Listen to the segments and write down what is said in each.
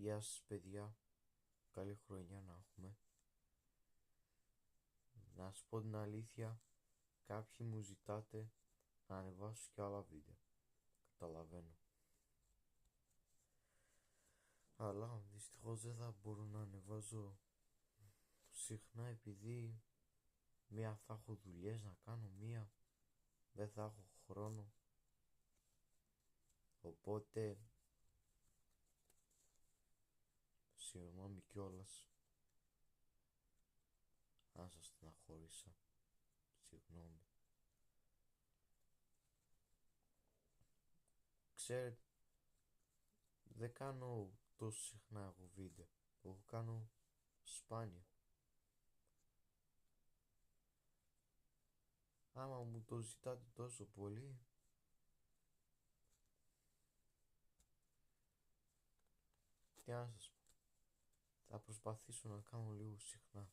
Γεια σας παιδιά, καλή χρονιά να έχουμε. Να σας πω την αλήθεια, κάποιοι μου ζητάτε να ανεβάσω και άλλα βίντεο. Καταλαβαίνω. Αλλά δυστυχώς δεν θα μπορώ να ανεβάζω συχνά, επειδή μία θα έχω δουλειές να κάνω, μία δεν θα έχω χρόνο. Οπότε συγγνώμη κιόλας αν σας στεναχώρησα. Συγγνώμη. Ξέρετε, δεν κάνω τόσο συχνά εγώ βίντεο. Εγώ κάνω σπάνια. Άμα μου το ζητάτε τόσο πολύ, τι να σας πω, θα προσπαθήσω να κάνω λίγο συχνά,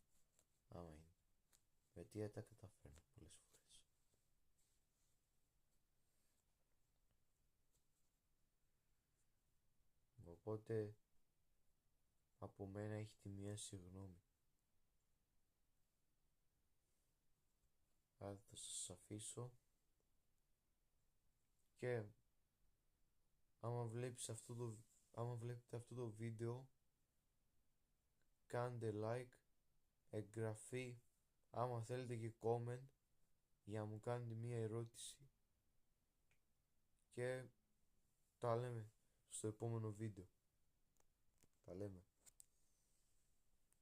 άμα είναι. Γιατί δεν τα καταφέρνω πολλές φορές. Οπότε από μένα έχει τη μία συγγνώμη. Άρα θα σας αφήσω και άμα βλέπετε αυτό το βίντεο, κάντε like, εγγραφή, άμα θέλετε και comment για να μου κάνετε μία ερώτηση και τα λέμε στο επόμενο βίντεο. Τα λέμε.